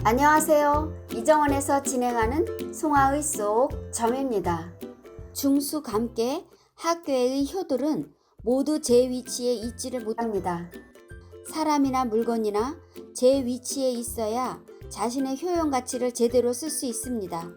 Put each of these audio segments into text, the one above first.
안녕하세요. 이정원에서 진행하는 송화의 쏙 점입니다. 중수감께 학교의 효들은 모두 제 위치에 있지를 못합니다. 사람이나 물건이나 제 위치에 있어야 자신의 효용 가치를 제대로 쓸 수 있습니다.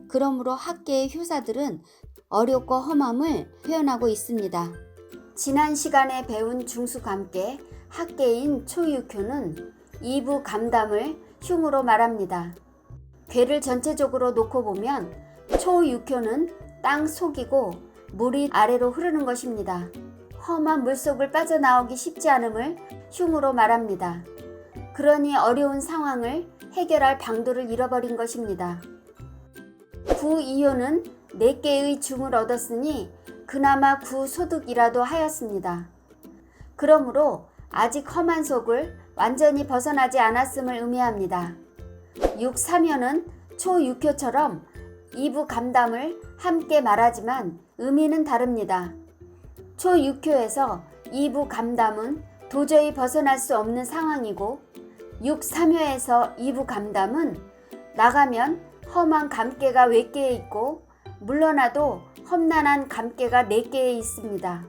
그러므로 학계의 효사들은 어렵고 험함을 표현하고 있습니다. 지난 시간에 배운 중수감께 학계인 초육효는 이부 감담을 흉으로 말합니다. 괴를 전체적으로 놓고 보면 초육효는 땅 속이고 물이 아래로 흐르는 것입니다. 험한 물속을 빠져나오기 쉽지 않음을 흉으로 말합니다. 그러니 어려운 상황을 해결할 방도를 잃어버린 것입니다. 구이효는 4개의 중을 얻었으니 그나마 구소득이라도 하였습니다. 그러므로 아직 험한 속을 완전히 벗어나지 않았음을 의미합니다. 6삼효는 초육효처럼 이부 감담을 함께 말하지만 의미는 다릅니다. 초육효에서 이부 감담은 도저히 벗어날 수 없는 상황이고 6삼효에서 이부 감담은 나가면 험한 감개가 외께에 있고 물러나도 험난한 감개가 내께에 있습니다.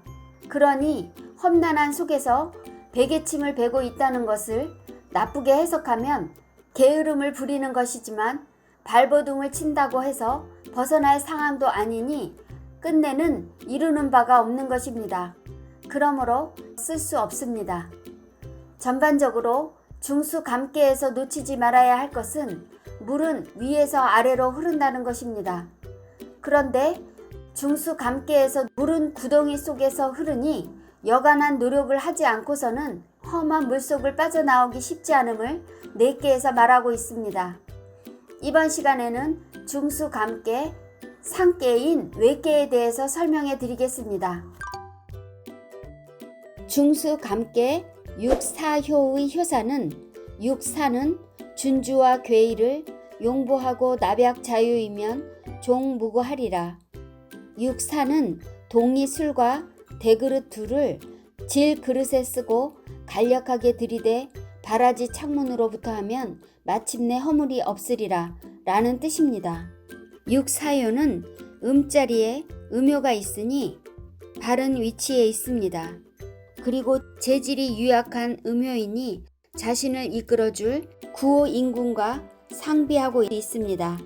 그러니 험난한 속에서 베개침을 베고 있다는 것을 나쁘게 해석하면 게으름을 부리는 것이지만 발버둥을 친다고 해서 벗어날 상황도 아니니 끝내는 이루는 바가 없는 것입니다. 그러므로 쓸 수 없습니다. 전반적으로 중수감께에서 놓치지 말아야 할 것은 물은 위에서 아래로 흐른다는 것입니다. 그런데 중수감께에서 물은 구덩이 속에서 흐르니 여간한 노력을 하지 않고서는 험한 물속을 빠져나오기 쉽지 않음을 4개에서 말하고 있습니다. 이번 시간에는 중수감께 상계인 외계에 대해서 설명해 드리겠습니다. 중수감께 육사효의 효사는 육사는 준주와 괴의를 용보하고 납약자유이면 종무고하리라. 육사는 동이술과 대그릇 둘을 질그릇에 쓰고 간략하게 들이대 바라지 창문으로부터 하면 마침내 허물이 없으리라 라는 뜻입니다. 육사효는 음자리에 음효가 있으니 바른 위치에 있습니다. 그리고 재질이 유약한 음효이니 자신을 이끌어줄 구호 인군과 상비하고 있습니다.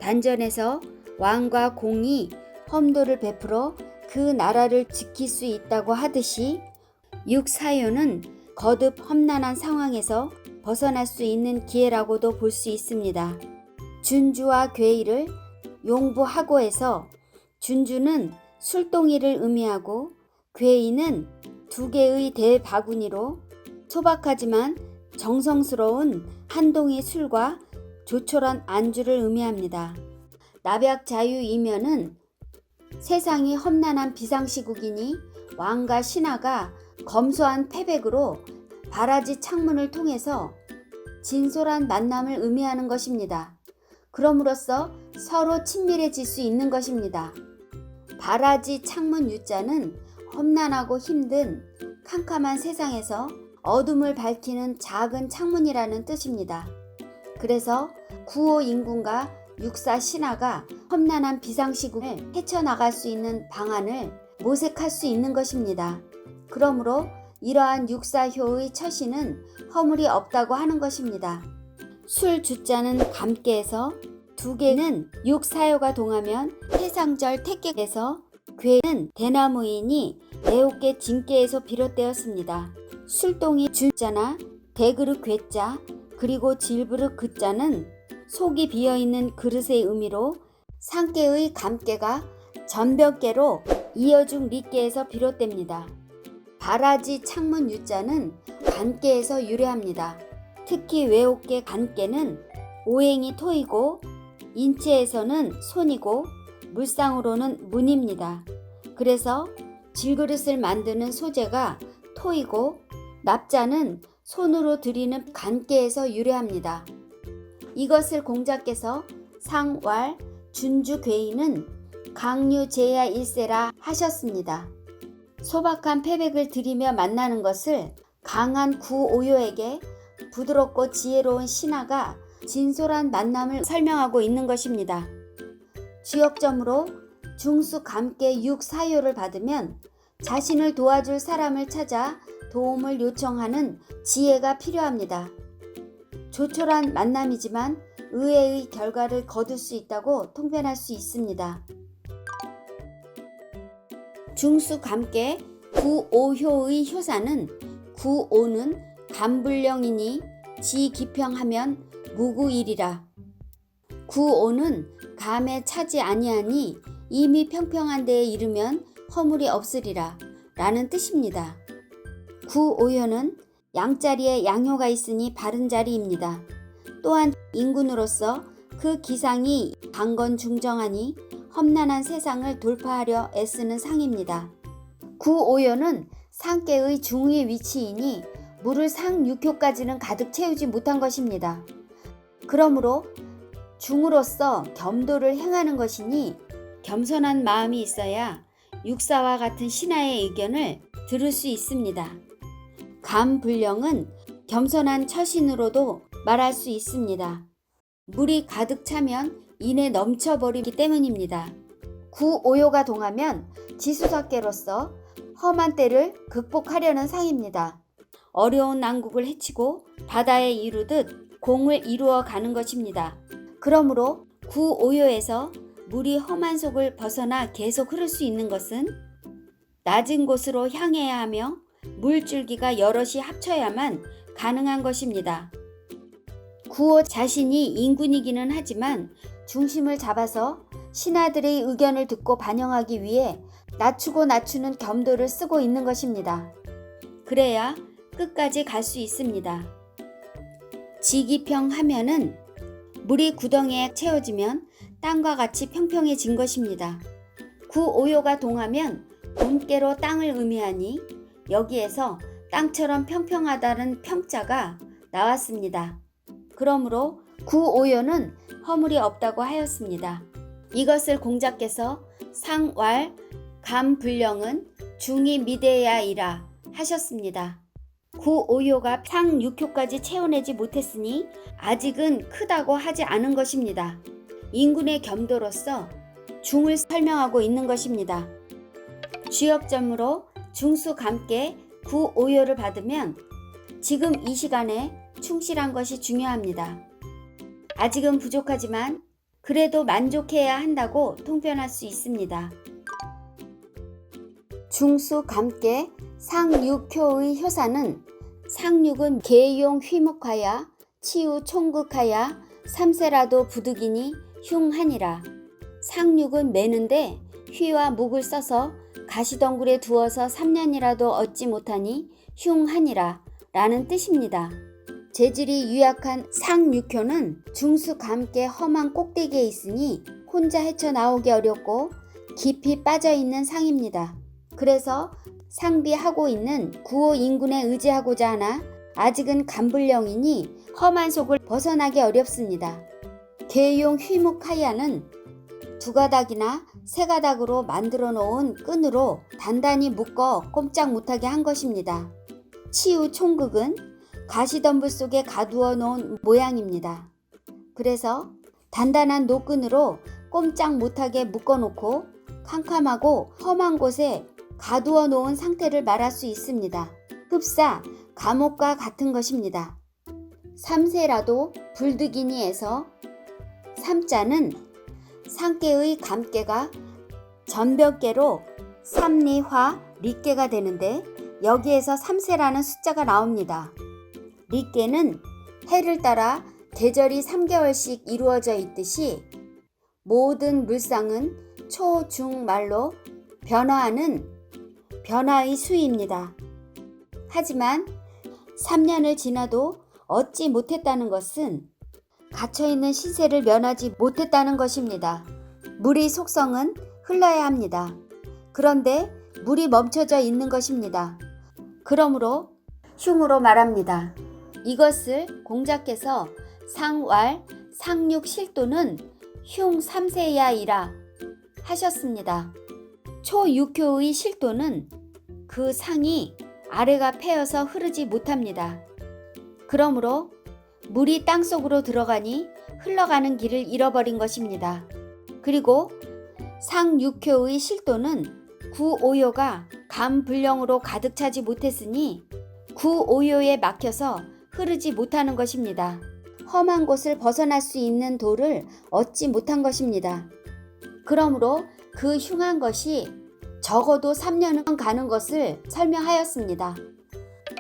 단전에서 왕과 공이 험도를 베풀어 그 나라를 지킬 수 있다고 하듯이 육사효는 거듭 험난한 상황에서 벗어날 수 있는 기회라고도 볼 수 있습니다. 준주와 괴의를 용부하고에서 준주는 술동이를 의미하고 괴의는 2개의 대바구니로 소박하지만 정성스러운 한 동이 술과 조촐한 안주를 의미합니다. 납약자유이면은 세상이 험난한 비상시국이니 왕과 신하가 검소한 패백으로 바라지 창문을 통해서 진솔한 만남을 의미하는 것입니다. 그럼으로써 서로 친밀해질 수 있는 것입니다. 바라지 창문 유자는 험난하고 힘든 캄캄한 세상에서 어둠을 밝히는 작은 창문이라는 뜻입니다. 그래서 구호 인군과 육사 신하가 험난한 비상시국을 헤쳐나갈 수 있는 방안을 모색할 수 있는 것입니다. 그러므로 이러한 육사효의 처신은 허물이 없다고 하는 것입니다. 술 주자는 감께에서 2개는 육사효가 동하면 해상절 택객에서 괴는 대나무이니 애옥계 진께에서 비롯되었습니다. 술동이 준자나 대그릇 괴자 그리고 질그릇 그자는 속이 비어있는 그릇의 의미로 상계의 감계가 전벽계로 이어준 리계에서 비롯됩니다. 바라지 창문 유자는 간계에서 유래합니다. 특히 외옥계 간계는 오행이 토이고 인체에서는 손이고 물상으로는 문입니다. 그래서 질그릇을 만드는 소재가 토이고 납자는 손으로 들이는 간계에서 유래합니다. 이것을 공자께서 상왈 준주괴의는 강유제야 일세라 하셨습니다. 소박한 패백을 들이며 만나는 것을 강한 구오요에게 부드럽고 지혜로운 신하가 진솔한 만남을 설명하고 있는 것입니다. 주역점으로 중수감께 육사효를 받으면 자신을 도와줄 사람을 찾아 도움을 요청하는 지혜가 필요합니다. 조촐한 만남이지만 의외의 결과를 거둘 수 있다고 통변할 수 있습니다. 중수감께 구오효의 효사는 구오는 감불령이니 지기평하면 무구일이라. 구오는 감에 차지 아니하니 이미 평평한 데에 이르면 허물이 없으리라 라는 뜻입니다. 구오효는 양자리에 양효가 있으니 바른 자리입니다. 또한 인군으로서 그 기상이 강건중정하니 험난한 세상을 돌파하려 애쓰는 상입니다. 구오효는 상계의 중위 위치이니 물을 상육효까지는 가득 채우지 못한 것입니다. 그러므로 중으로서 겸도를 행하는 것이니 겸손한 마음이 있어야 육사와 같은 신하의 의견을 들을 수 있습니다. 감불령은 겸손한 처신으로도 말할 수 있습니다. 물이 가득 차면 이내 넘쳐버리기 때문입니다. 구오효가 동하면 지수석계로서 험한 때를 극복하려는 상입니다. 어려운 난국을 헤치고 바다에 이루듯 공을 이루어 가는 것입니다. 그러므로 구오효에서 물이 험한 속을 벗어나 계속 흐를 수 있는 것은 낮은 곳으로 향해야 하며 물줄기가 여럿이 합쳐야만 가능한 것입니다. 구오 자신이 인군이기는 하지만 중심을 잡아서 신하들의 의견을 듣고 반영하기 위해 낮추고 낮추는 겸도를 쓰고 있는 것입니다. 그래야 끝까지 갈 수 있습니다. 지기평 하면은 물이 구덩이에 채워지면 땅과 같이 평평해진 것입니다. 구오효가 동하면 본께로 땅을 의미하니 여기에서 땅처럼 평평하다는 평자가 나왔습니다. 그러므로 구오효는 허물이 없다고 하였습니다. 이것을 공자께서 상왈 감불령은 중이 미대야이라 하셨습니다. 구오효가 상육효까지 채워내지 못했으니 아직은 크다고 하지 않은 것입니다. 인군의 겸도로서 중을 설명하고 있는 것입니다. 주역점으로 중수감께 구오효를 받으면 지금 이 시간에 충실한 것이 중요합니다. 아직은 부족하지만 그래도 만족해야 한다고 통변할 수 있습니다. 중수감께 상육효의 효사는 상육은 계용 휘목하야 치유 총극하야 삼세라도 부득이니 흉하니라. 상육은 매는데 휘와 묵을 써서 가시덩굴에 두어서 3년이라도 얻지 못하니 흉하니라 라는 뜻입니다. 재질이 유약한 상육효는 중수감께 험한 꼭대기에 있으니 혼자 헤쳐나오기 어렵고 깊이 빠져있는 상입니다. 그래서 상비하고 있는 구오 인군에 의지하고자 하나 아직은 감불령이니 험한 속을 벗어나기 어렵습니다. 계용 휘묵하야는 두 가닥이나 세 가닥으로 만들어 놓은 끈으로 단단히 묶어 꼼짝 못하게 한 것입니다. 치유 총극은 가시덤불 속에 가두어 놓은 모양입니다. 그래서 단단한 노끈으로 꼼짝 못하게 묶어놓고 캄캄하고 험한 곳에 가두어 놓은 상태를 말할 수 있습니다. 흡사, 감옥과 같은 것입니다. 삼세라도 불득이니에서 삼자는 상계의 감계가 전벽계로 삼리화 리계가 되는데 여기에서 삼세라는 숫자가 나옵니다. 리계는 해를 따라 계절이 3개월씩 이루어져 있듯이 모든 물상은 초, 중, 말로 변화하는 변화의 수입니다. 하지만 3년을 지나도 얻지 못했다는 것은 갇혀있는 신세를 면하지 못했다는 것입니다. 물의 속성은 흘러야 합니다. 그런데 물이 멈춰져 있는 것입니다. 그러므로 흉으로 말합니다. 이것을 공자께서 상왈 상육실도는 흉 삼세야이라 하셨습니다. 초육효의 실도는 그 상이 아래가 패여서 흐르지 못합니다. 그러므로 물이 땅속으로 들어가니 흘러가는 길을 잃어버린 것입니다. 그리고 상육효의 실도는 구오요가 감불령으로 가득 차지 못했으니 구오요에 막혀서 흐르지 못하는 것입니다. 험한 곳을 벗어날 수 있는 도를 얻지 못한 것입니다. 그러므로 그 흉한 것이 적어도 3년은 가는 것을 설명하였습니다.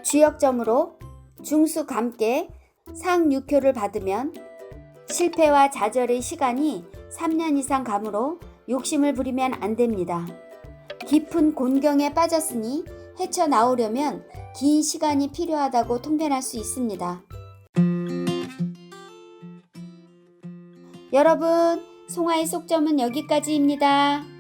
주역점으로 중수감께 상육효를 받으면 실패와 좌절의 시간이 3년 이상 가므로 욕심을 부리면 안 됩니다. 깊은 곤경에 빠졌으니 헤쳐나오려면 긴 시간이 필요하다고 통변할 수 있습니다. 여러분, 송아의 속점은 여기까지입니다.